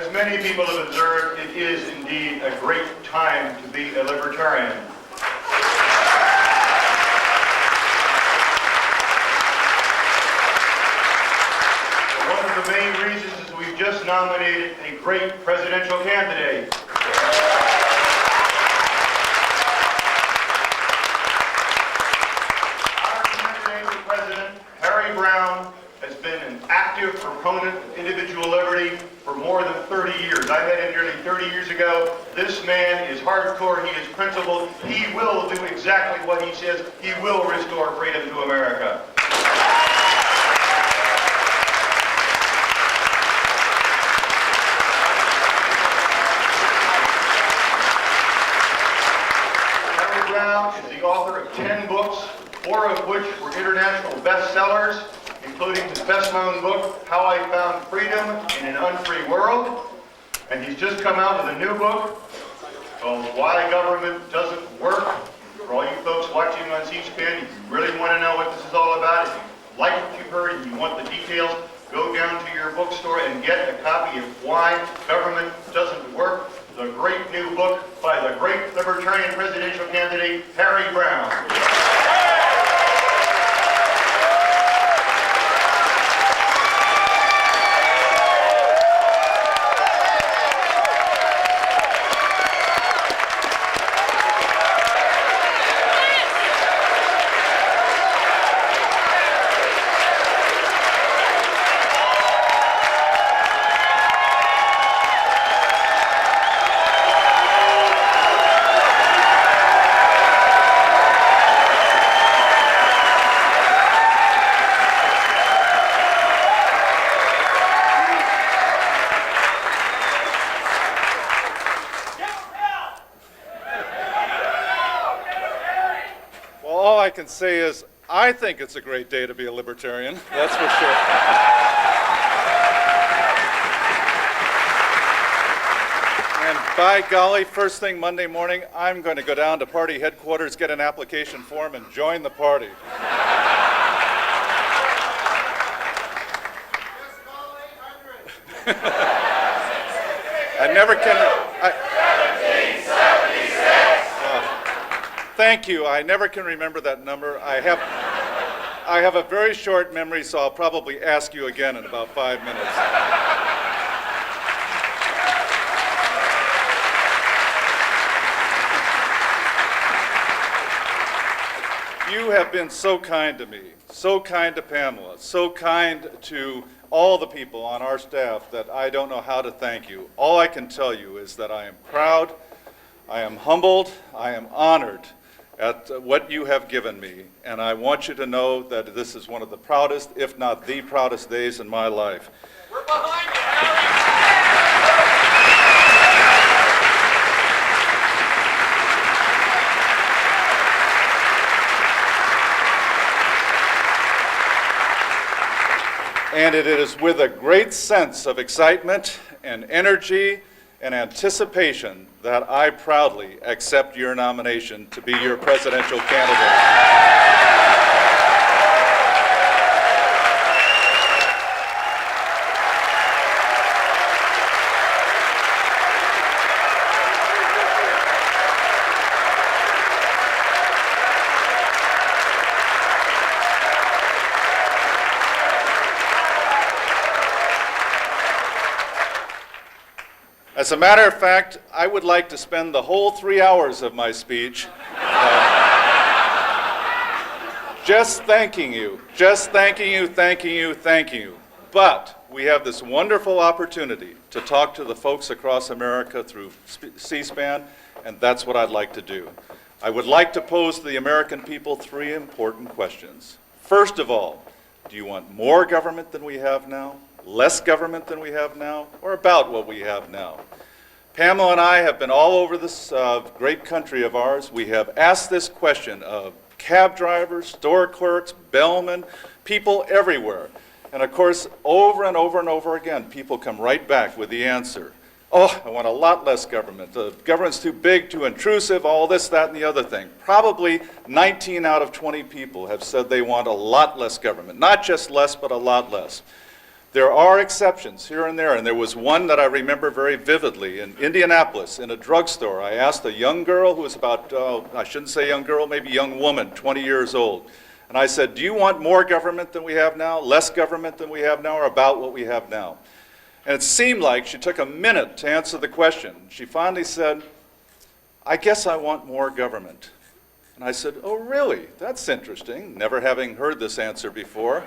As many people have observed, it is indeed a great time to be a libertarian. One of the main reasons is we've just nominated a great presidential candidate. Our candidate for president, Browne, has been an active proponent of individual liberty for more than 30 years. I met him nearly 30 years ago. This man is hardcore. He is principled. He will do exactly what he says. He will restore freedom to America. Browne is the author of 10 books, 4 of which were international bestsellers, including his best-known book, How I Found Freedom in an Unfree World. And he's just come out with a new book called Why Government Doesn't Work. For all you folks watching on C-SPAN, if you really want to know what this is all about, if you like what you've heard and you want the details, go down to your bookstore and get a copy of Why Government Doesn't Work, the great new book by the great Libertarian presidential candidate, Browne. All I can say is, I think it's a great day to be a libertarian, that's for sure. And by golly, first thing Monday morning, I'm going to go down to party headquarters, get an application form, and join the party. I never can... Thank you. I never can remember that number. I have a very short memory, so I'll probably ask you again in about 5 minutes. You have been so kind to me, so kind to Pamela, so kind to all the people on our staff that I don't know how to thank you. All I can tell you is that I am proud, I am humbled, I am honored at what you have given me, and I want you to know that this is one of the proudest, if not the proudest days in my life. We're behind you, Harry! And it is with a great sense of excitement and energy and anticipation that I proudly accept your nomination to be your presidential candidate. As a matter of fact, I would like to spend the whole 3 hours of my speech just thanking you, thanking you. But we have this wonderful opportunity to talk to the folks across America through C-SPAN, and that's what I'd like to do. I would like to pose to the American people 3 important questions. First of all, do you want more government than we have now? Less government than we have now, or about what we have now? Pamela and I have been all over this great country of ours. We have asked this question of cab drivers, store clerks, bellmen, people everywhere. And of course, over and over and over again, people come right back with the answer. Oh, I want a lot less government. The government's too big, too intrusive, all this, that, and the other thing. Probably 19 out of 20 people have said they want a lot less government. Not just less, but a lot less. There are exceptions here and there was one that I remember very vividly in Indianapolis in a drugstore. I asked a young girl who was about, I shouldn't say young girl, maybe young woman, 20 years old. And I said, do you want more government than we have now, less government than we have now, or about what we have now? And it seemed like she took a minute to answer the question. She finally said, I guess I want more government. And I said, oh, really? That's interesting, never having heard this answer before.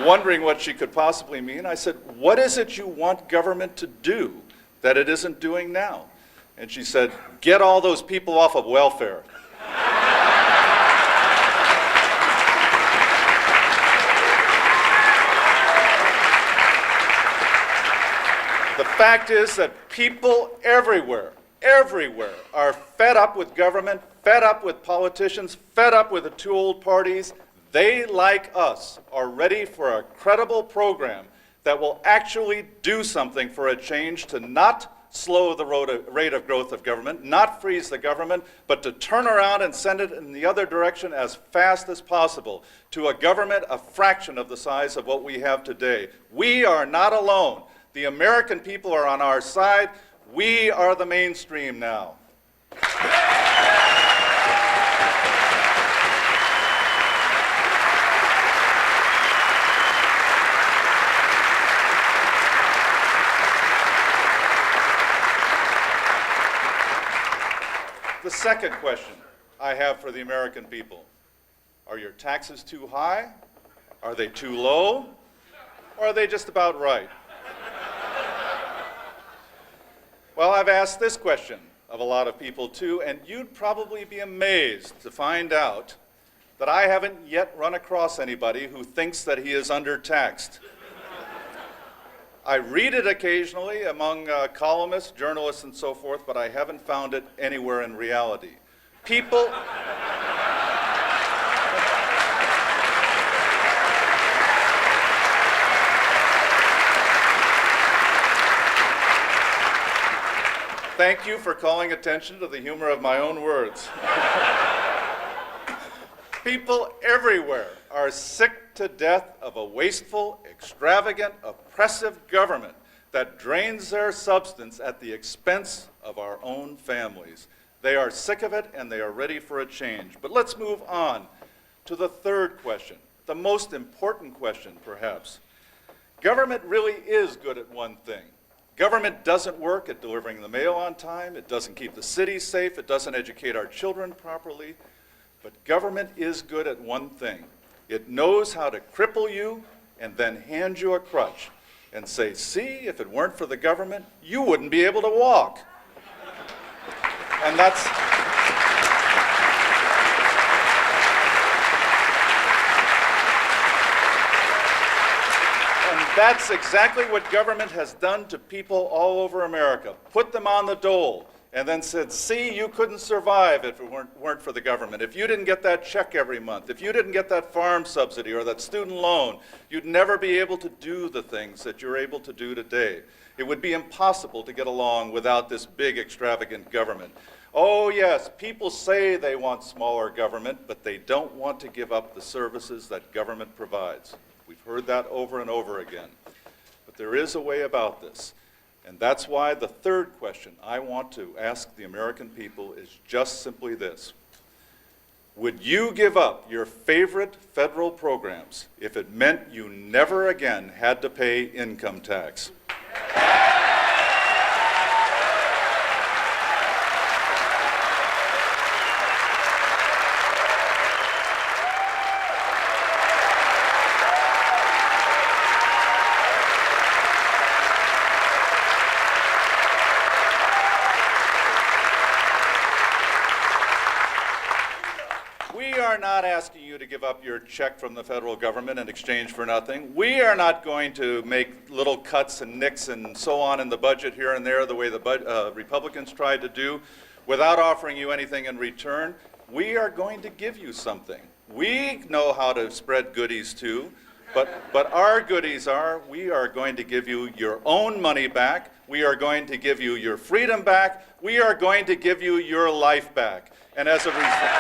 Wondering what she could possibly mean. I said, what is it you want government to do that it isn't doing now? And she said, get all those people off of welfare. The fact is that people everywhere are fed up with government, fed up with politicians, fed up with the two old parties. They, like us, are ready for a credible program that will actually do something for a change to not slow the rate of growth of government, not freeze the government, but to turn around and send it in the other direction as fast as possible to a government a fraction of the size of what we have today. We are not alone. The American people are on our side. We are the mainstream now. The second question I have for the American people: are your taxes too high? Are they too low? Or are they just about right? Well, I've asked this question of a lot of people too, and you'd probably be amazed to find out that I haven't yet run across anybody who thinks that he is undertaxed. I read it occasionally among columnists, journalists, and so forth, but I haven't found it anywhere in reality. People... Thank you for calling attention to the humor of my own words. People everywhere are sick to death of a wasteful, extravagant, oppressive government that drains their substance at the expense of our own families. They are sick of it and they are ready for a change. But let's move on to the third question, the most important question perhaps. Government really is good at one thing. Government doesn't work at delivering the mail on time, it doesn't keep the city safe, it doesn't educate our children properly, but government is good at one thing. It knows how to cripple you and then hand you a crutch and say, see, if it weren't for the government, you wouldn't be able to walk. And that's exactly what government has done to people all over America. Put them on the dole and then said, see, you couldn't survive if it weren't for the government. If you didn't get that check every month, if you didn't get that farm subsidy or that student loan, you'd never be able to do the things that you're able to do today. It would be impossible to get along without this big, extravagant government. Oh yes, people say they want smaller government, but they don't want to give up the services that government provides. We've heard that over and over again. But there is a way about this. And that's why the third question I want to ask the American people is just simply this. Would you give up your favorite federal programs if it meant you never again had to pay income tax? We are not asking you to give up your check from the federal government in exchange for nothing. We are not going to make little cuts and nicks and so on in the budget here and there the way the Republicans tried to do without offering you anything in return. We are going to give you something. We know how to spread goodies too, but our goodies are we are going to give you your own money back. We are going to give you your freedom back. We are going to give you your life back. And as a result...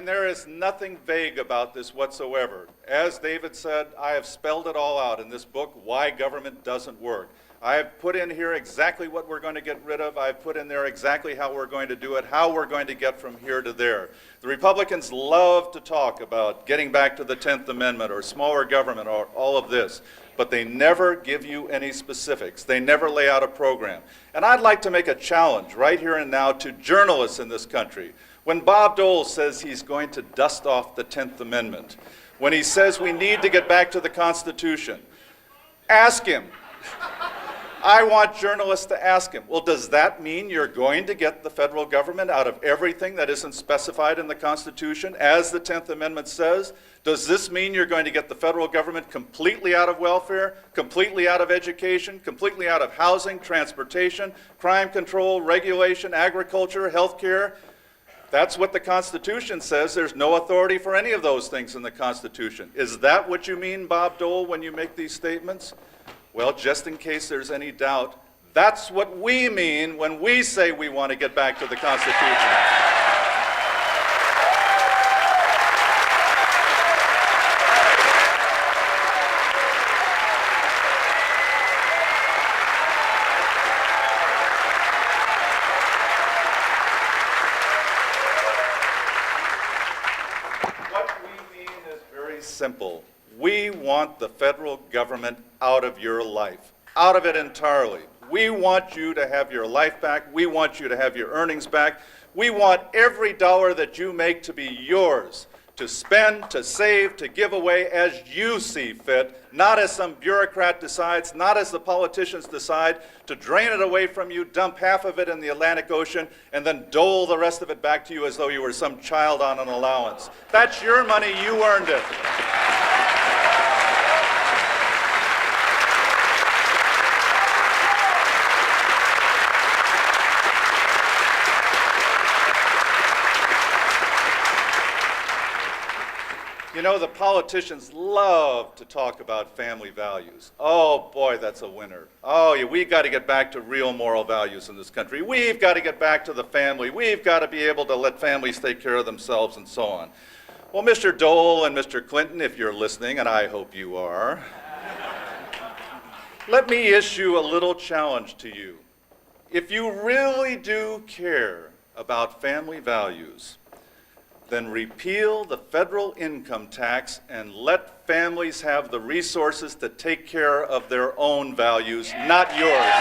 And there is nothing vague about this whatsoever. As David said, I have spelled it all out in this book, Why Government Doesn't Work. I have put in here exactly what we're going to get rid of. I've put in there exactly how we're going to do it, how we're going to get from here to there. The Republicans love to talk about getting back to the 10th Amendment or smaller government or all of this, but they never give you any specifics. They never lay out a program. And I'd like to make a challenge right here and now to journalists in this country. When Bob Dole says he's going to dust off the 10th Amendment, when he says we need to get back to the Constitution, ask him. I want journalists to ask him, well, does that mean you're going to get the federal government out of everything that isn't specified in the Constitution, as the 10th Amendment says? Does this mean you're going to get the federal government completely out of welfare, completely out of education, completely out of housing, transportation, crime control, regulation, agriculture, health care? That's what the Constitution says. There's no authority for any of those things in the Constitution. Is that what you mean, Bob Dole, when you make these statements? Well, just in case there's any doubt, that's what we mean when we say we want to get back to the Constitution. What we mean is very simple. We want the federal government out of your life, out of it entirely. We want you to have your life back. We want you to have your earnings back. We want every dollar that you make to be yours, to spend, to save, to give away as you see fit, not as some bureaucrat decides, not as the politicians decide, to drain it away from you, dump half of it in the Atlantic Ocean, and then dole the rest of it back to you as though you were some child on an allowance. That's your money. You earned it. You know, the politicians love to talk about family values. Oh, boy, that's a winner. Oh, yeah, we've got to get back to real moral values in this country. We've got to get back to the family. We've got to be able to let families take care of themselves and so on. Well, Mr. Dole and Mr. Clinton, if you're listening, and I hope you are, let me issue a little challenge to you. If you really do care about family values, then repeal the federal income tax and let families have the resources to take care of their own values, not yours.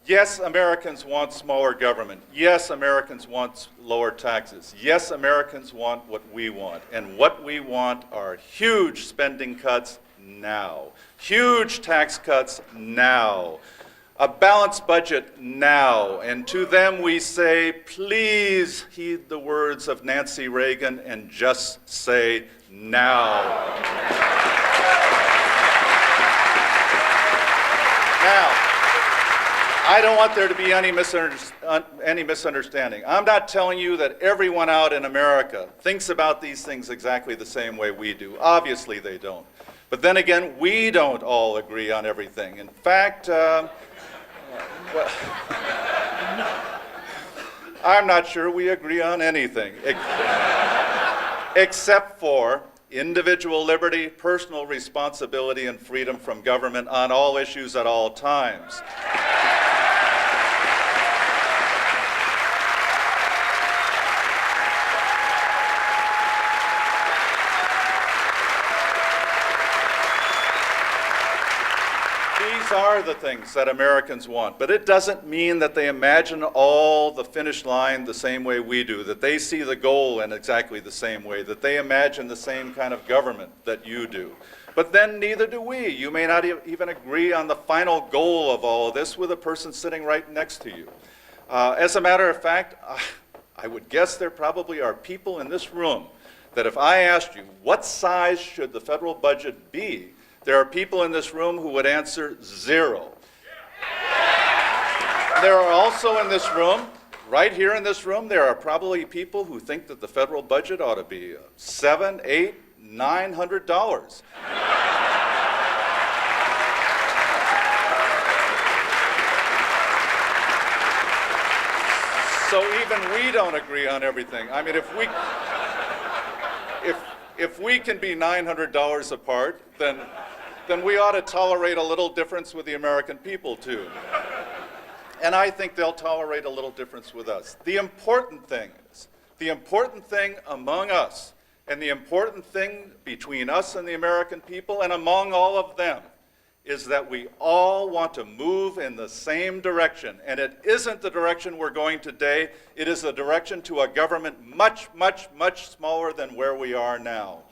Yes, Americans want smaller government. Yes, Americans want lower taxes. Yes, Americans want what we want. And what we want are huge spending cuts now. Huge tax cuts now. A balanced budget now. And to them we say, please heed the words of Nancy Reagan and just say now. Now, I don't want there to be any misunderstanding. I'm not telling you that everyone out in America thinks about these things exactly the same way we do. Obviously they don't. But then again, we don't all agree on everything. In fact, well, I'm not sure we agree on anything, except for individual liberty, personal responsibility, and freedom from government on all issues at all times. These are the things that Americans want, but it doesn't mean that they imagine all the finish line the same way we do, that they see the goal in exactly the same way, that they imagine the same kind of government that you do. But then neither do we. You may not even agree on the final goal of all of this with a person sitting right next to you. As a matter of fact, I would guess there probably are people in this room that if I asked you what size should the federal budget be, There are people in this room who would answer 0. There are also in this room, right here in this room, there are probably people who think that the federal budget ought to be $700, $800, $900. So even we don't agree on everything. I mean, if we can be $900 apart, then we ought to tolerate a little difference with the American people too. And I think they'll tolerate a little difference with us. The important thing among us, and the important thing between us and the American people, and among all of them, is that we all want to move in the same direction. And it isn't the direction we're going today. It is the direction to a government much, much, much smaller than where we are now.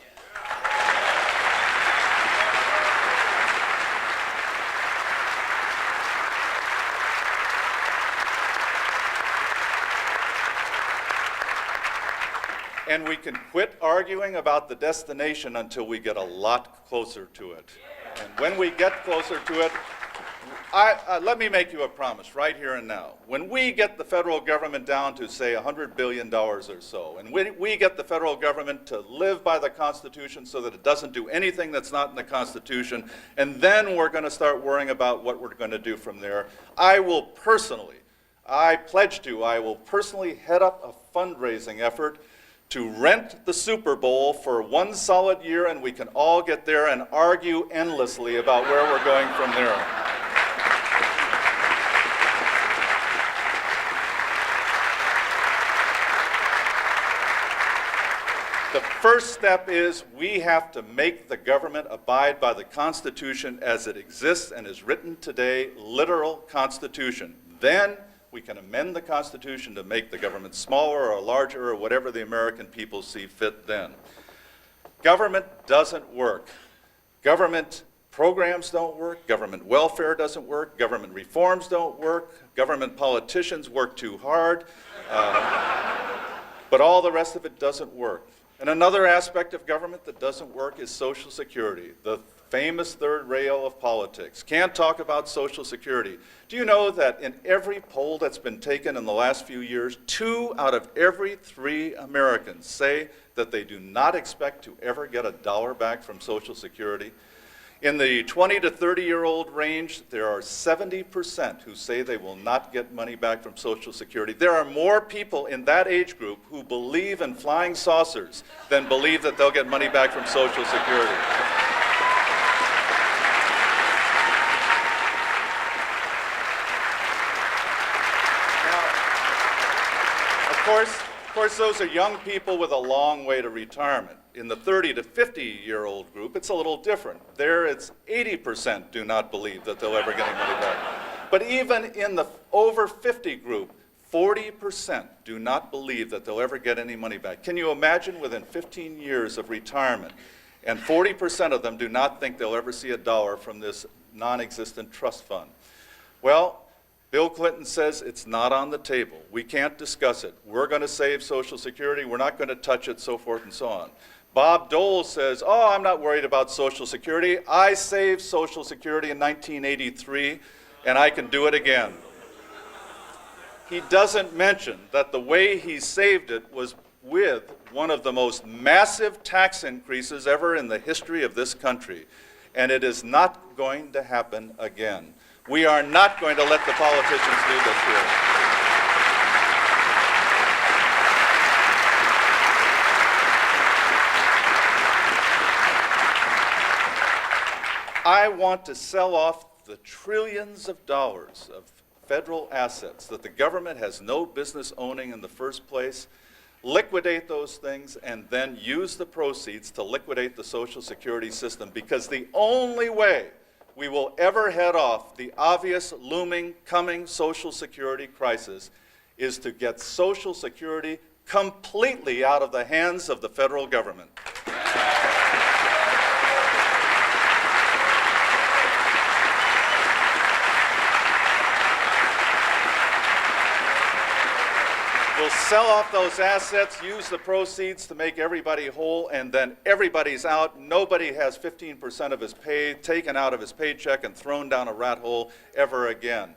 And we can quit arguing about the destination until we get a lot closer to it. And when we get closer to it, let me make you a promise right here and now. When we get the federal government down to, say, $100 billion or so, and we get the federal government to live by the Constitution so that it doesn't do anything that's not in the Constitution, and then we're going to start worrying about what we're going to do from there, I will personally head up a fundraising effort to rent the Super Bowl for one solid year, and we can all get there and argue endlessly about where we're going from there. The first step is we have to make the government abide by the Constitution as it exists and is written today, literal Constitution. Then we can amend the Constitution to make the government smaller or larger or whatever the American people see fit then. Government doesn't work. Government programs don't work. Government welfare doesn't work. Government reforms don't work. Government politicians work too hard. But all the rest of it doesn't work. And another aspect of government that doesn't work is Social Security, the famous third rail of politics. Can't talk about Social Security. Do you know that in every poll that's been taken in the last few years, 2 out of every 3 Americans say that they do not expect to ever get $1 back from Social Security? In the 20 to 30-year-old range, there are 70% who say they will not get money back from Social Security. There are more people in that age group who believe in flying saucers than believe that they'll get money back from Social Security. Of course, those are young people with a long way to retirement. In the 30 to 50-year-old group, it's a little different. There, it's 80% do not believe that they'll ever get any money back. But even in the over 50 group, 40% do not believe that they'll ever get any money back. Can you imagine within 15 years of retirement, and 40% of them do not think they'll ever see $1 from this non-existent trust fund? Well, Bill Clinton says it's not on the table. We can't discuss it. We're going to save Social Security. We're not going to touch it, so forth and so on. Bob Dole says, oh, I'm not worried about Social Security. I saved Social Security in 1983, and I can do it again. He doesn't mention that the way he saved it was with one of the most massive tax increases ever in the history of this country. And it is not going to happen again. We are not going to let the politicians do this here. I want to sell off the trillions of dollars of federal assets that the government has no business owning in the first place, liquidate those things, and then use the proceeds to liquidate the Social Security system, because the only way we will ever head off the obvious looming coming Social Security crisis is to get Social Security completely out of the hands of the federal government. We'll sell off those assets, use the proceeds to make everybody whole, and then everybody's out. Nobody has 15% of his pay taken out of his paycheck and thrown down a rat hole ever again.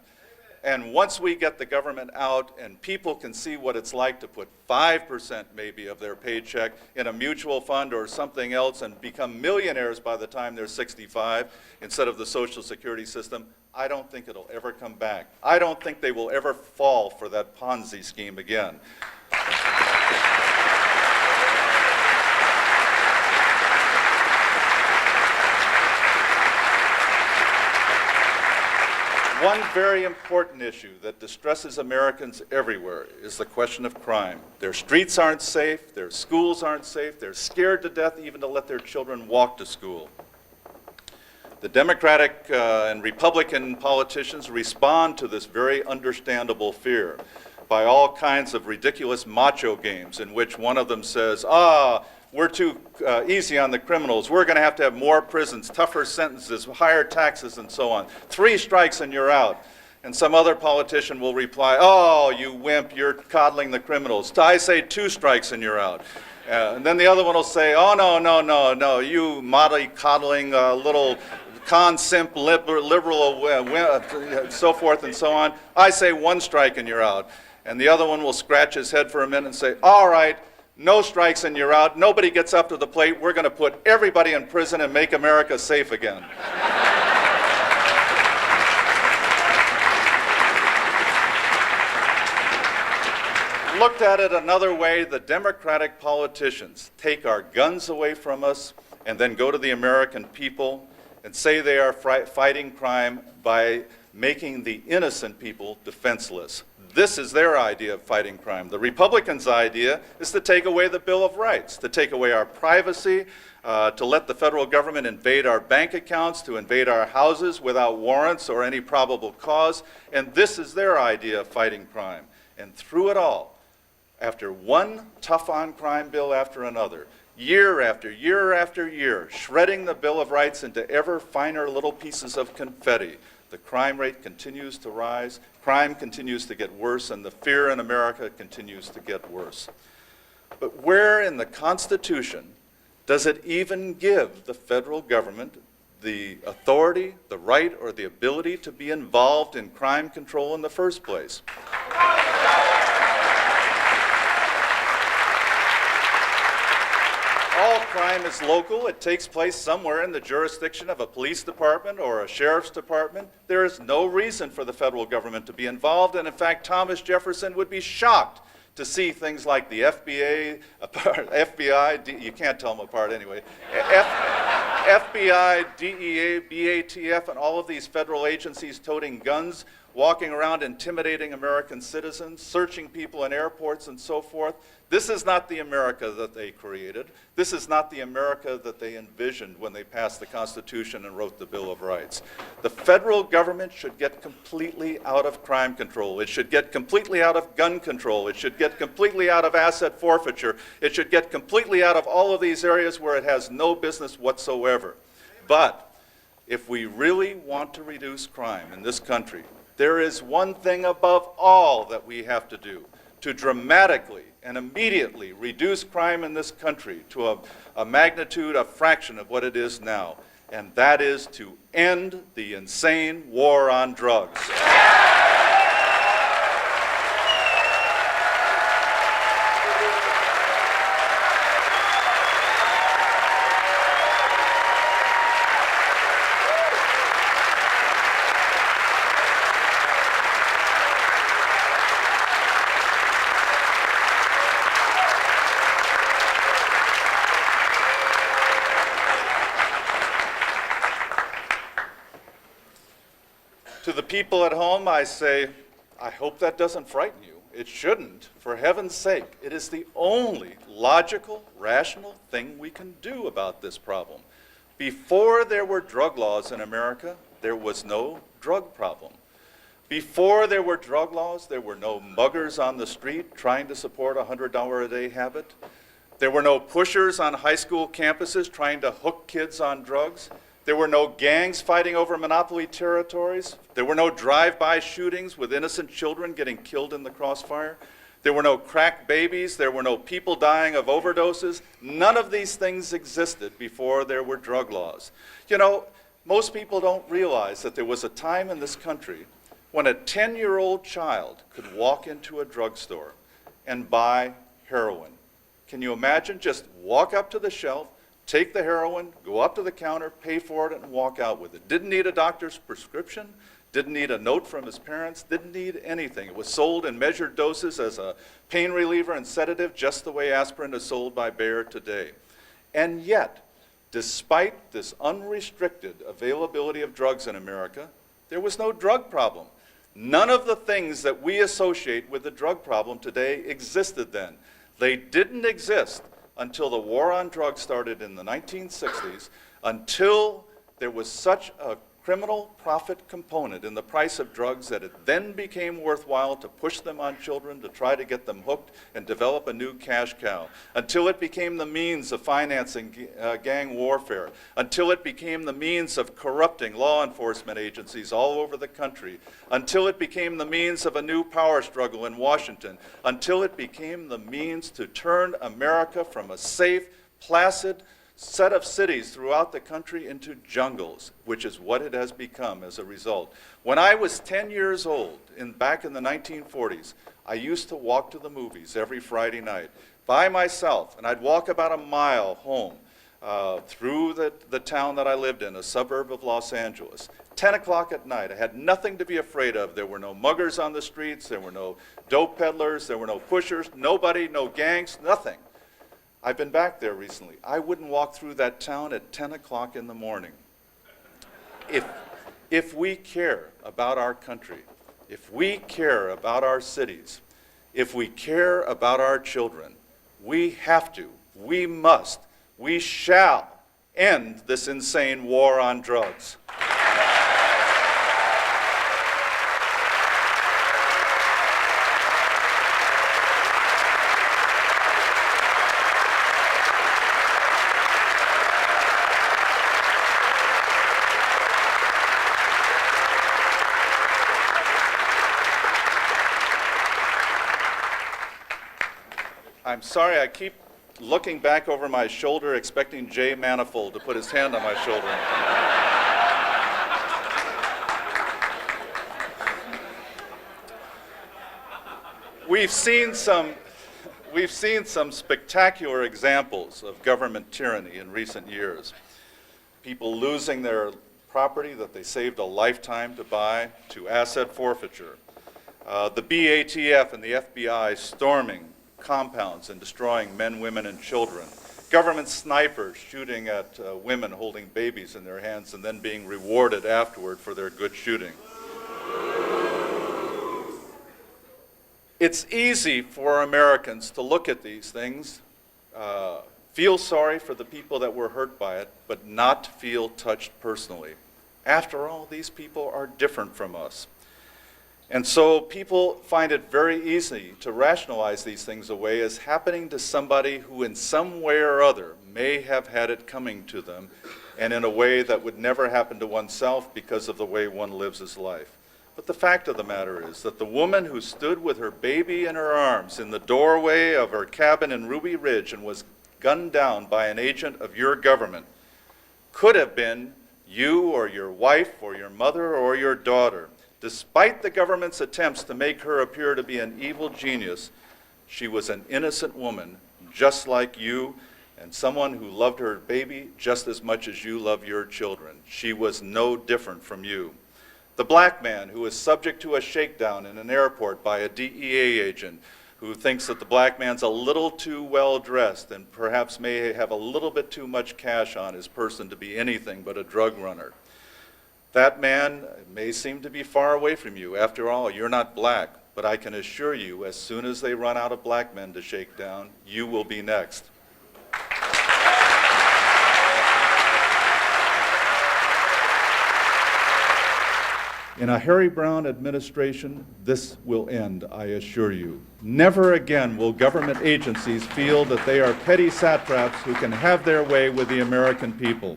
And once we get the government out and people can see what it's like to put 5% maybe of their paycheck in a mutual fund or something else and become millionaires by the time they're 65 instead of the Social Security system, I don't think it'll ever come back. I don't think they will ever fall for that Ponzi scheme again. One very important issue that distresses Americans everywhere is the question of crime. Their streets aren't safe, their schools aren't safe, they're scared to death even to let their children walk to school. The Democratic and Republican politicians respond to this very understandable fear by all kinds of ridiculous macho games in which one of them says, we're too easy on the criminals. We're going to have more prisons, tougher sentences, higher taxes, and so on. 3 strikes and you're out. And some other politician will reply, oh, you wimp, you're coddling the criminals. I say 2 strikes and you're out. And then the other one will say, oh, no, you molly-coddling little con-simp liberal, so forth and so on. I say 1 strike and you're out. And the other one will scratch his head for a minute and say, all right, no strikes and you're out. Nobody gets up to the plate. We're going to put everybody in prison and make America safe again. Looked at it another way, the Democratic politicians take our guns away from us and then go to the American people and say they are fighting crime by making the innocent people defenseless. This is their idea of fighting crime. The Republicans' idea is to take away the Bill of Rights, to take away our privacy, to let the federal government invade our bank accounts, to invade our houses without warrants or any probable cause. And this is their idea of fighting crime. And through it all, after one tough-on-crime bill after another, year after year after year, shredding the Bill of Rights into ever finer little pieces of confetti, the crime rate continues to rise, crime continues to get worse, and the fear in America continues to get worse. But where in the Constitution does it even give the federal government the authority, the right, or the ability to be involved in crime control in the first place? All crime is local. It takes place somewhere in the jurisdiction of a police department or a sheriff's department. There is no reason for the federal government to be involved, and in fact, Thomas Jefferson would be shocked to see things like the FBI, you can't tell them apart anyway, FBI, DEA, BATF, and all of these federal agencies toting guns, walking around intimidating American citizens, searching people in airports and so forth. This is not the America that they created. This is not the America that they envisioned when they passed the Constitution and wrote the Bill of Rights. The federal government should get completely out of crime control. It should get completely out of gun control. It should get completely out of asset forfeiture. It should get completely out of all of these areas where it has no business whatsoever. But if we really want to reduce crime in this country, there is one thing above all that we have to do to dramatically and immediately reduce crime in this country to a magnitude, a fraction of what it is now, and that is to end the insane war on drugs. To the people at home, I say, I hope that doesn't frighten you. It shouldn't. For heaven's sake, it is the only logical, rational thing we can do about this problem. Before there were drug laws in America, there was no drug problem. Before there were drug laws, there were no muggers on the street trying to support a $100 a day habit. There were no pushers on high school campuses trying to hook kids on drugs. There were no gangs fighting over monopoly territories. There were no drive-by shootings with innocent children getting killed in the crossfire. There were no crack babies. There were no people dying of overdoses. None of these things existed before there were drug laws. You know, most people don't realize that there was a time in this country when a 10-year-old child could walk into a drugstore and buy heroin. Can you imagine? Just walk up to the shelf, take the heroin, go up to the counter, pay for it, and walk out with it. Didn't need a doctor's prescription, didn't need a note from his parents, didn't need anything. It was sold in measured doses as a pain reliever and sedative, just the way aspirin is sold by Bayer today. And yet, despite this unrestricted availability of drugs in America, there was no drug problem. None of the things that we associate with the drug problem today existed then. They didn't exist until the war on drugs started in the 1960s, until there was such a criminal profit component in the price of drugs that it then became worthwhile to push them on children to try to get them hooked and develop a new cash cow, until it became the means of financing gang warfare, until it became the means of corrupting law enforcement agencies all over the country, until it became the means of a new power struggle in Washington, until it became the means to turn America from a safe, placid set of cities throughout the country into jungles, which is what it has become as a result. When I was 10 years old, back in the 1940s, I used to walk to the movies every Friday night by myself, and I'd walk about a mile home through the town that I lived in, a suburb of Los Angeles. 10 o'clock at night, I had nothing to be afraid of. There were no muggers on the streets, there were no dope peddlers, there were no pushers, nobody, no gangs, nothing. I've been back there recently. I wouldn't walk through that town at 10 o'clock in the morning. If we care about our country, if we care about our cities, if we care about our children, we have to, we must, we shall end this insane war on drugs. I'm sorry, I keep looking back over my shoulder expecting Jay Manifold to put his hand on my shoulder. We've seen some spectacular examples of government tyranny in recent years. People losing their property that they saved a lifetime to buy to asset forfeiture. The BATF and the FBI storming compounds and destroying men, women, and children. Government snipers shooting at women holding babies in their hands and then being rewarded afterward for their good shooting. It's easy for Americans to look at these things, feel sorry for the people that were hurt by it, but not feel touched personally. After all, these people are different from us. And so people find it very easy to rationalize these things away as happening to somebody who in some way or other may have had it coming to them, and in a way that would never happen to oneself because of the way one lives his life. But the fact of the matter is that the woman who stood with her baby in her arms in the doorway of her cabin in Ruby Ridge and was gunned down by an agent of your government could have been you or your wife or your mother or your daughter. Despite the government's attempts to make her appear to be an evil genius, she was an innocent woman, just like you, and someone who loved her baby just as much as you love your children. She was no different from you. The black man who is subject to a shakedown in an airport by a DEA agent who thinks that the black man's a little too well dressed and perhaps may have a little bit too much cash on his person to be anything but a drug runner. That man may seem to be far away from you. After all, you're not black, but I can assure you, as soon as they run out of black men to shake down, you will be next. In a Harry Browne administration, this will end, I assure you. Never again will government agencies feel that they are petty satraps who can have their way with the American people.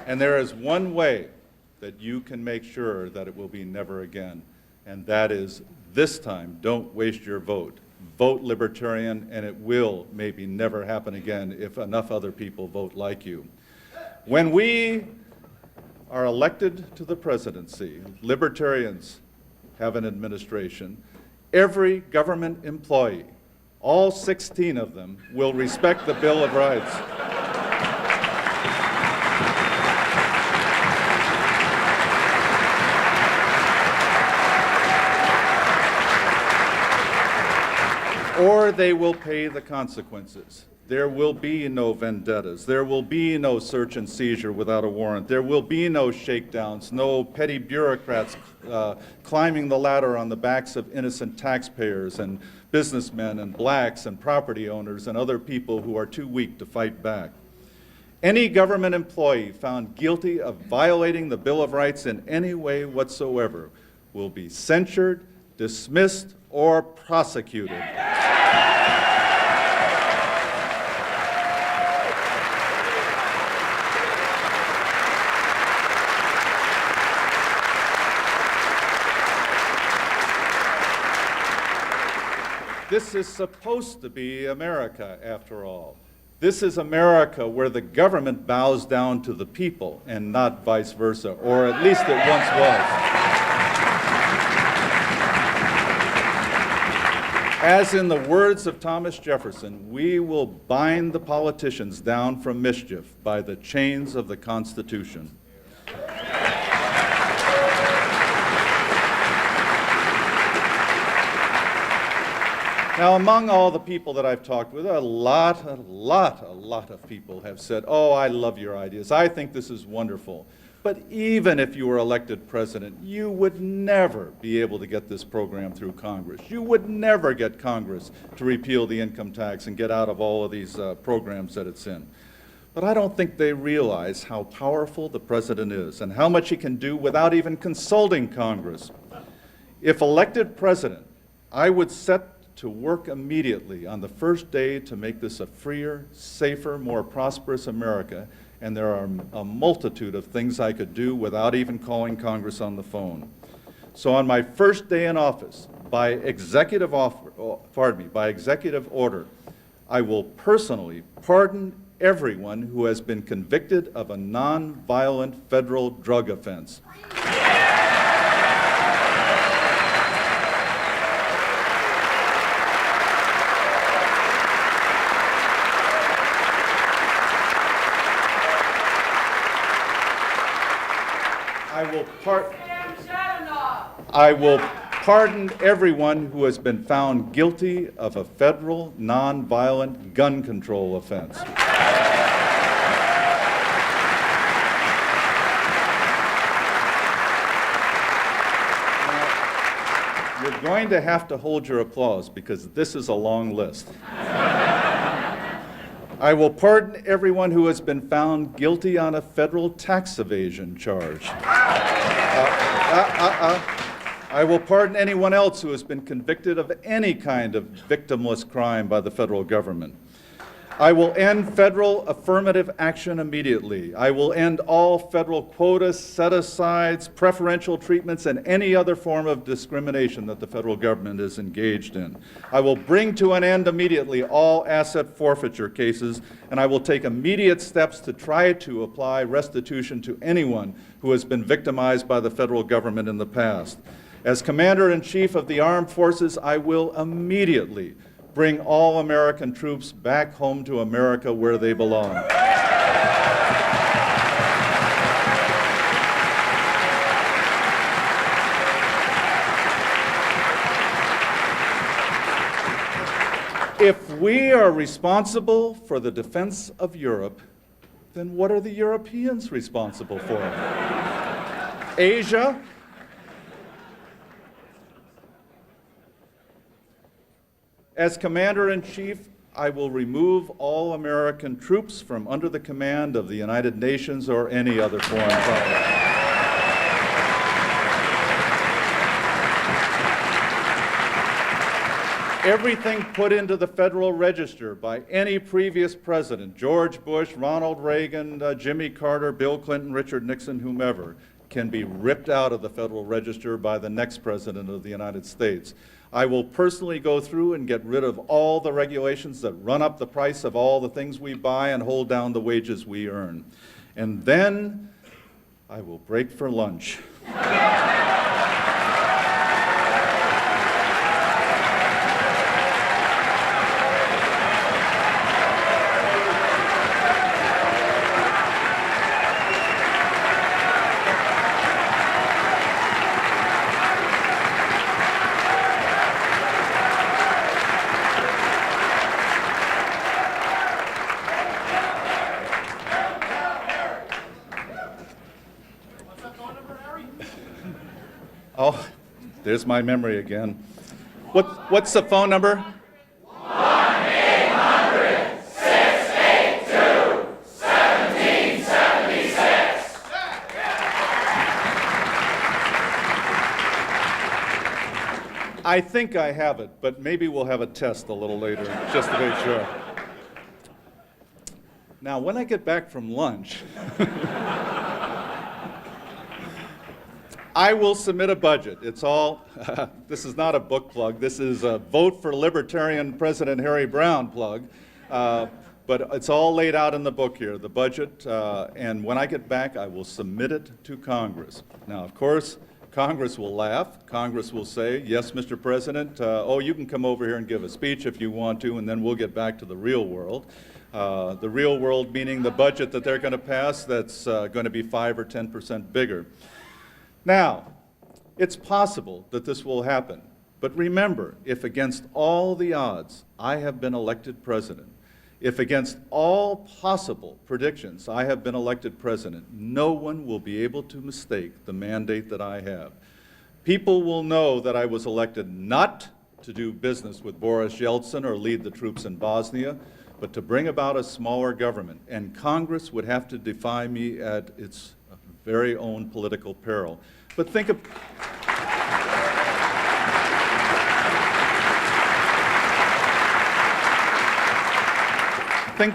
And there is one way that you can make sure that it will be never again, and that is this time, don't waste your vote. Vote Libertarian, and it will maybe never happen again if enough other people vote like you. When we are elected to the presidency, Libertarians have an administration. Every government employee, all 16 of them, will respect the Bill of Rights. Or they will pay the consequences. There will be no vendettas. There will be no search and seizure without a warrant. There will be no shakedowns, no petty bureaucrats climbing the ladder on the backs of innocent taxpayers and businessmen and blacks and property owners and other people who are too weak to fight back. Any government employee found guilty of violating the Bill of Rights in any way whatsoever will be censured, dismissed, or prosecuted. This is supposed to be America, after all. This is America where the government bows down to the people and not vice versa, or at least it once was. As in the words of Thomas Jefferson, we will bind the politicians down from mischief by the chains of the Constitution. Now, among all the people that I've talked with, a lot of people have said, oh, I love your ideas. I think this is wonderful. But even if you were elected president, you would never be able to get this program through Congress. You would never get Congress to repeal the income tax and get out of all of these programs that it's in. But I don't think they realize how powerful the president is and how much he can do without even consulting Congress. If elected president, I would set to work immediately on the first day to make this a freer, safer, more prosperous America, and there are a multitude of things I could do without even calling Congress on the phone. So on my first day in office, by executive order, I will personally pardon everyone who has been convicted of a nonviolent federal drug offense. I will pardon everyone who has been found guilty of a federal nonviolent gun control offense. Now, you're going to have to hold your applause because this is a long list. I will pardon everyone who has been found guilty on a federal tax evasion charge. I will pardon anyone else who has been convicted of any kind of victimless crime by the federal government. I will end federal affirmative action immediately. I will end all federal quotas, set-asides, preferential treatments, and any other form of discrimination that the federal government is engaged in. I will bring to an end immediately all asset forfeiture cases, and I will take immediate steps to try to apply restitution to anyone who has been victimized by the federal government in the past. As Commander-in-Chief of the Armed Forces, I will immediately bring all American troops back home to America where they belong. If we are responsible for the defense of Europe, then what are the Europeans responsible for? Asia? As Commander-in-Chief, I will remove all American troops from under the command of the United Nations or any other foreign power. Everything put into the Federal Register by any previous president, George Bush, Ronald Reagan, Jimmy Carter, Bill Clinton, Richard Nixon, whomever, can be ripped out of the Federal Register by the next president of the United States. I will personally go through and get rid of all the regulations that run up the price of all the things we buy and hold down the wages we earn. And then I will break for lunch. Oh, there's my memory again. What's the phone number? 1-800-682-1776. I think I have it, but maybe we'll have a test a little later, just to make sure. Now, when I get back from lunch, I will submit a budget. It's all, this is not a book plug. This is a Vote for Libertarian President Harry Browne plug. But it's all laid out in the book here, the budget. And when I get back, I will submit it to Congress. Now, of course, Congress will laugh. Congress will say, yes, Mr. President, oh, you can come over here and give a speech if you want to, and then we'll get back to the real world. The real world meaning the budget that they're going to pass that's going to be 5 or 10% bigger. Now, it's possible that this will happen, but remember, if against all the odds I have been elected president, if against all possible predictions I have been elected president, no one will be able to mistake the mandate that I have. People will know that I was elected not to do business with Boris Yeltsin or lead the troops in Bosnia, but to bring about a smaller government, and Congress would have to defy me at its very own political peril. But think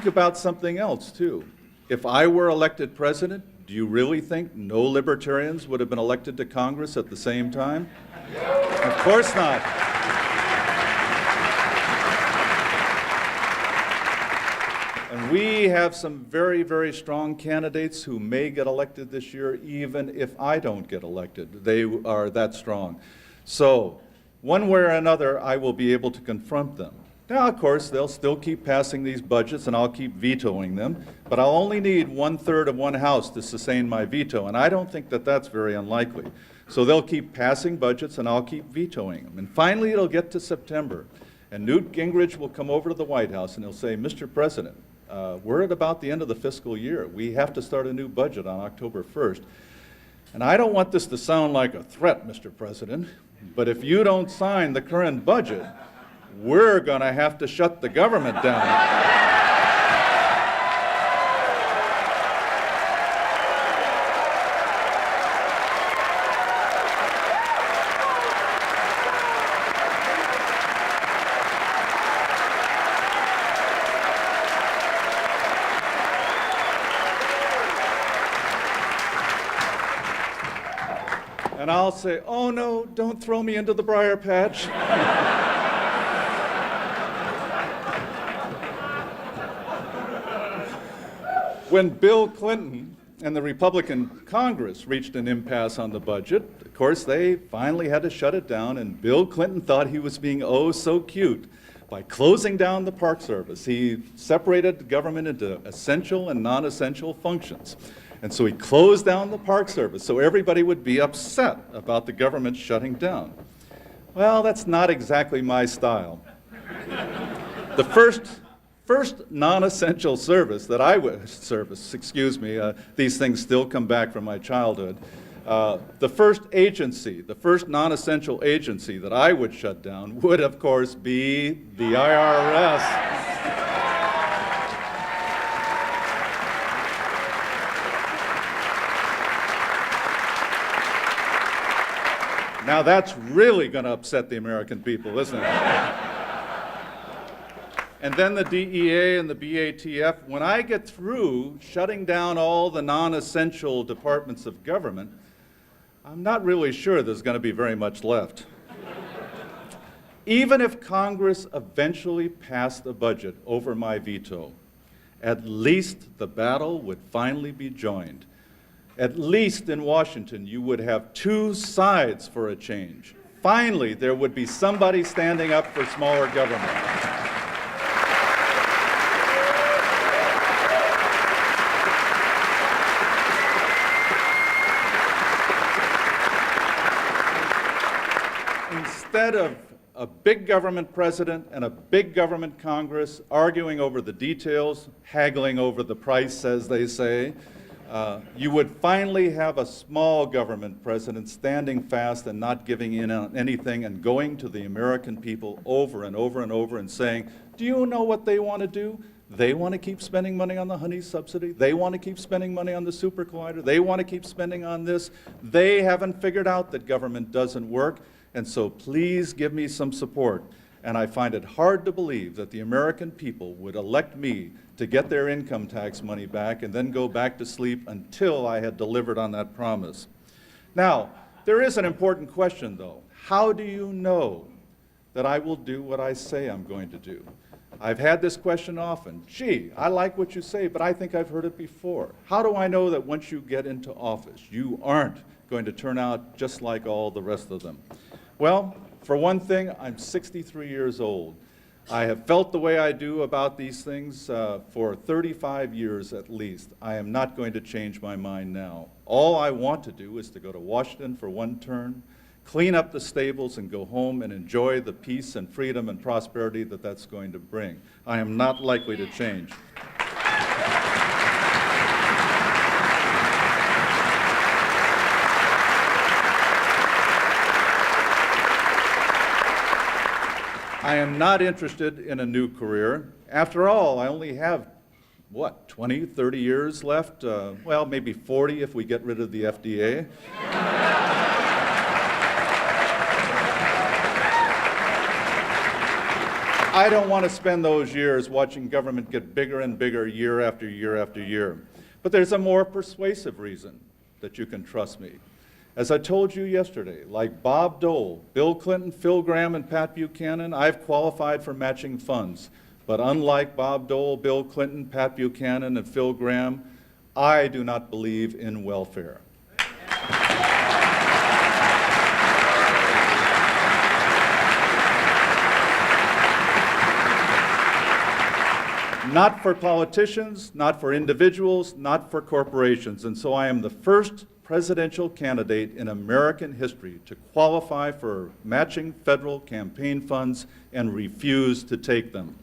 about something else, too. If I were elected president, do you really think no libertarians would have been elected to Congress at the same time? Of course not. And we have some very, very strong candidates who may get elected this year, even if I don't get elected. They are that strong. So, one way or another, I will be able to confront them. Now, of course, they'll still keep passing these budgets, and I'll keep vetoing them, but I'll only need 1/3 of one house to sustain my veto, and I don't think that that's very unlikely. So they'll keep passing budgets, and I'll keep vetoing them. And finally, it'll get to September, and Newt Gingrich will come over to the White House, and he'll say, Mr. President, we're at about the end of the fiscal year. We have to start a new budget on October 1st. And I don't want this to sound like a threat, Mr. President, but if you don't sign the current budget, we're going to have to shut the government down. And I'll say, oh no, don't throw me into the briar patch. When Bill Clinton and the Republican Congress reached an impasse on the budget, of course, they finally had to shut it down, and Bill Clinton thought he was being oh so cute by closing down the Park Service. He separated the government into essential and non-essential functions. And so he closed down the Park Service so everybody would be upset about the government shutting down. Well, that's not exactly my style. The first non-essential service that I would, these things still come back from my childhood. The first non-essential agency that I would shut down would, of course, be the IRS. Now that's really going to upset the American people, isn't it? and then the DEA and the BATF, when I get through shutting down all the non-essential departments of government, I'm not really sure there's going to be very much left. Even if Congress eventually passed a budget over my veto, at least the battle would finally be joined. At least in Washington, you would have two sides for a change. Finally, there would be somebody standing up for smaller government. Instead of a big government president and a big government Congress arguing over the details, haggling over the price, as they say, you would finally have a small government president standing fast and not giving in on anything and going to the American people over and over and over and saying, do you know what they want to do? They want to keep spending money on the honey subsidy. They want to keep spending money on the super collider. They want to keep spending on this. They haven't figured out that government doesn't work. And so please give me some support. And I find it hard to believe that the American people would elect me to get their income tax money back and then go back to sleep until I had delivered on that promise. Now, there is an important question, though. How do you know that I will do what I say I'm going to do? I've had this question often. Gee, I like what you say, but I think I've heard it before. How do I know that once you get into office, you aren't going to turn out just like all the rest of them? Well, for one thing, I'm 63 years old. I have felt the way I do about these things for 35 years at least. I am not going to change my mind now. All I want to do is to go to Washington for one term, clean up the stables, and go home and enjoy the peace and freedom and prosperity that that's going to bring. I am not likely to change. I am not interested in a new career. After all, I only have, 20, 30 years left? Well, maybe 40 if we get rid of the FDA. I don't want to spend those years watching government get bigger and bigger year after year after year. But there's a more persuasive reason that you can trust me. As I told you yesterday, like Bob Dole, Bill Clinton, Phil Gramm, and Pat Buchanan, I've qualified for matching funds. But unlike Bob Dole, Bill Clinton, Pat Buchanan, and Phil Gramm, I do not believe in welfare. Not for politicians, not for individuals, not for corporations. And so I am the first presidential candidate in American history to qualify for matching federal campaign funds and refuse to take them.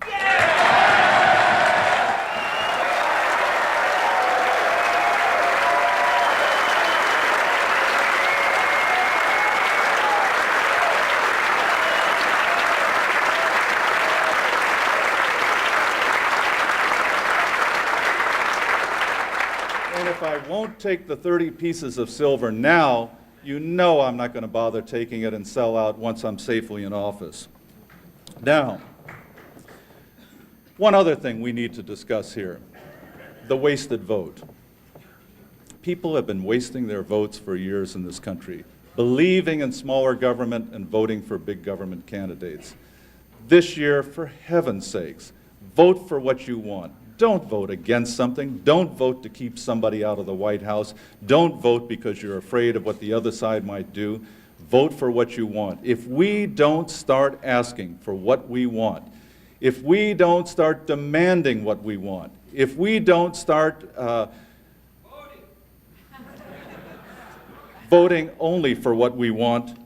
And if I won't take the 30 pieces of silver now, you know I'm not going to bother taking it and sell out once I'm safely in office. Now, one other thing we need to discuss here, the wasted vote. People have been wasting their votes for years in this country, believing in smaller government and voting for big government candidates. This year, for heaven's sakes, vote for what you want. Don't vote against something. Don't vote to keep somebody out of the White House. Don't vote because you're afraid of what the other side might do. Vote for what you want. If we don't start asking for what we want, if we don't start demanding what we want, if we don't start voting only for what we want,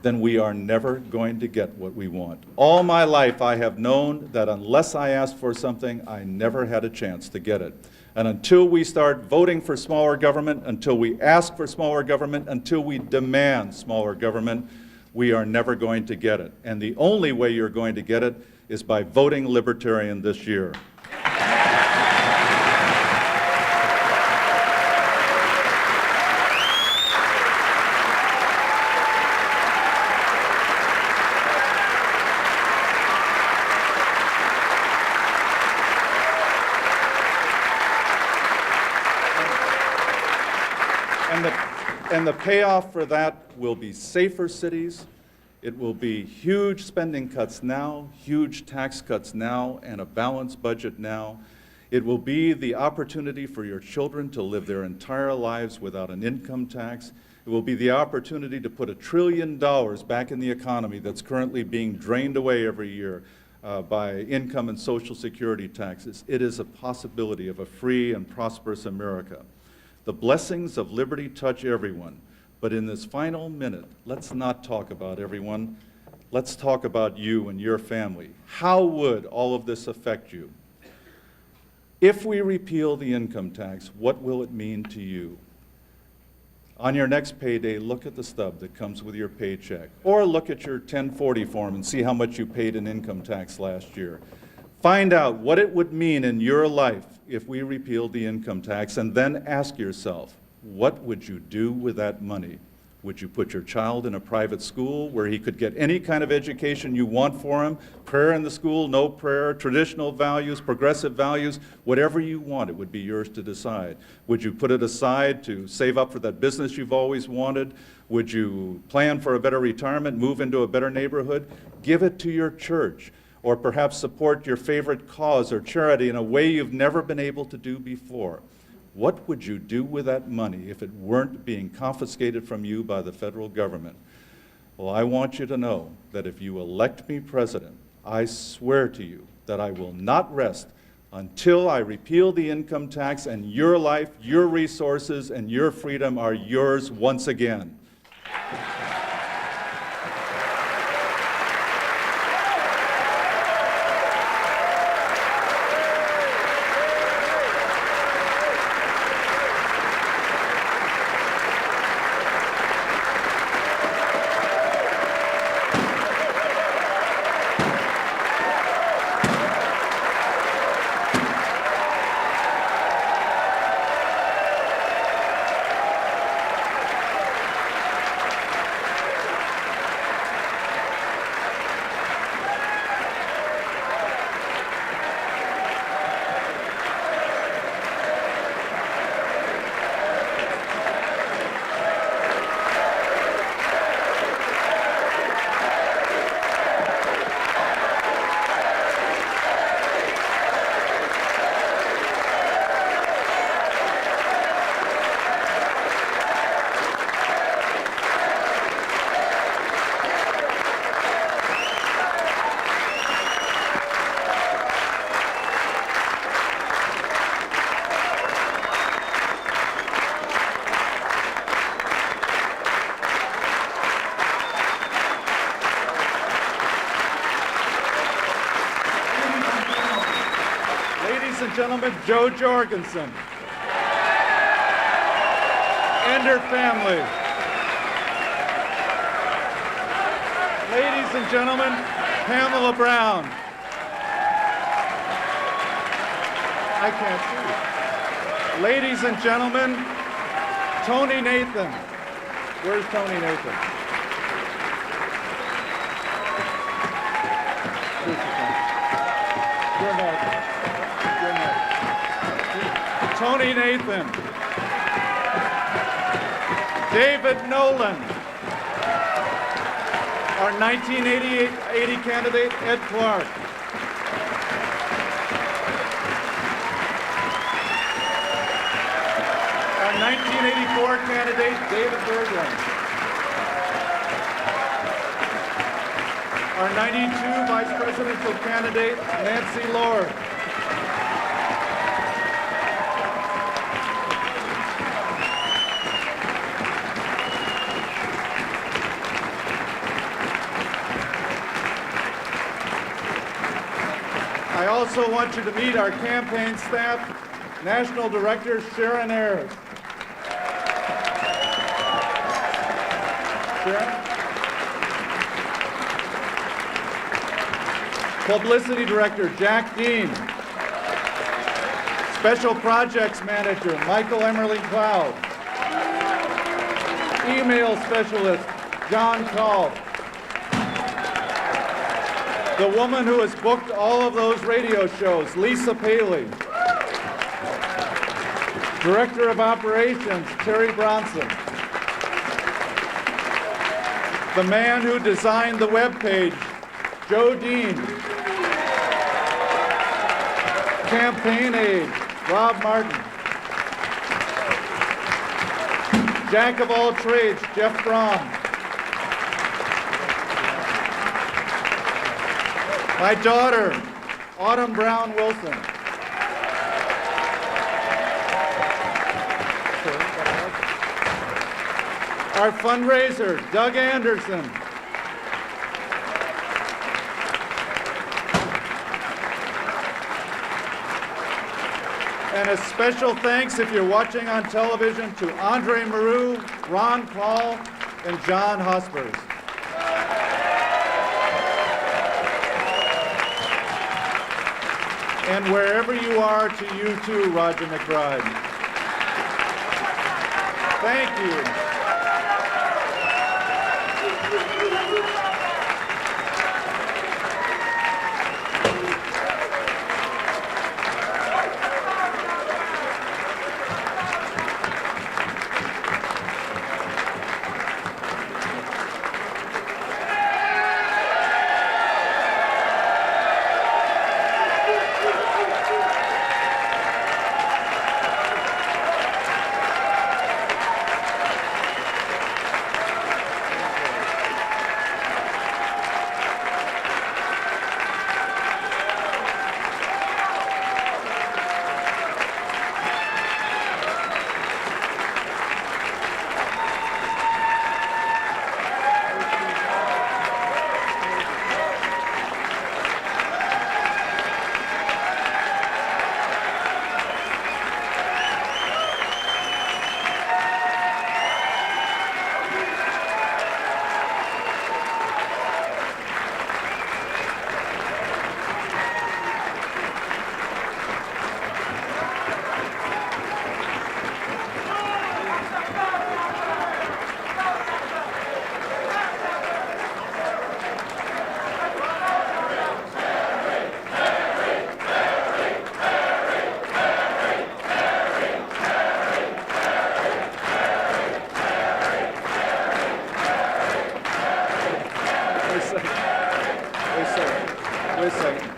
then we are never going to get what we want. All my life I have known that unless I asked for something, I never had a chance to get it. And until we start voting for smaller government, until we ask for smaller government, until we demand smaller government, we are never going to get it. And the only way you're going to get it is by voting Libertarian this year. And the payoff for that will be safer cities. It will be huge spending cuts now, huge tax cuts now, and a balanced budget now. It will be the opportunity for your children to live their entire lives without an income tax. It will be the opportunity to put $1 trillion back in the economy that's currently being drained away every year by income and Social Security taxes. It is a possibility of a free and prosperous America. The blessings of liberty touch everyone, but in this final minute, let's not talk about everyone. Let's talk about you and your family. How would all of this affect you? If we repeal the income tax, what will it mean to you? On your next payday, look at the stub that comes with your paycheck, or look at your 1040 form and see how much you paid in income tax last year. Find out what it would mean in your life if we repealed the income tax, and then ask yourself, what would you do with that money? Would you put your child in a private school where he could get any kind of education you want for him? Prayer in the school, no prayer, traditional values, progressive values, whatever you want, it would be yours to decide. Would you put it aside to save up for that business you've always wanted? Would you plan for a better retirement, move into a better neighborhood? Give it to your church, or perhaps support your favorite cause or charity in a way you've never been able to do before. What would you do with that money if it weren't being confiscated from you by the federal government? Well, I want you to know that if you elect me president, I swear to you that I will not rest until I repeal the income tax, and your life, your resources, and your freedom are yours once again. Ladies and gentlemen, Jo Jorgensen and her family. Ladies and gentlemen, Pamela Browne. I can't see. Ladies and gentlemen, Tony Nathan. Where's Tony Nathan? Tony Nathan, David Nolan, our 1980 candidate, Ed Clark, our 1984 candidate, David Bergland, our 92 vice presidential candidate, Nancy Lord, I also want you to meet our campaign staff, National Director Sharon Ayers. Sharon? Publicity Director Jack Dean. Special Projects Manager Michael Emerling Cloud. Email Specialist John Call. The woman who has booked all of those radio shows, Lisa Paley. Director of Operations, Terry Bronson. The man who designed the webpage, Joe Dean. Campaign aide, Rob Martin. Jack of all trades, Jeff Browne. My daughter, Autumn Browne Wilson. Our fundraiser, Doug Anderson. And a special thanks, if you're watching on television, to Andre Maru, Ron Paul, and John Hospers. And wherever you are, to you too, Roger McBride. Thank you. Wait a second.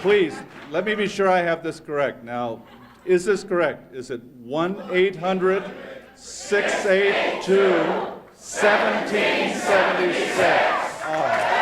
Please, let me be sure I have this correct. Now, is this correct? Is it 1-800-682-1776?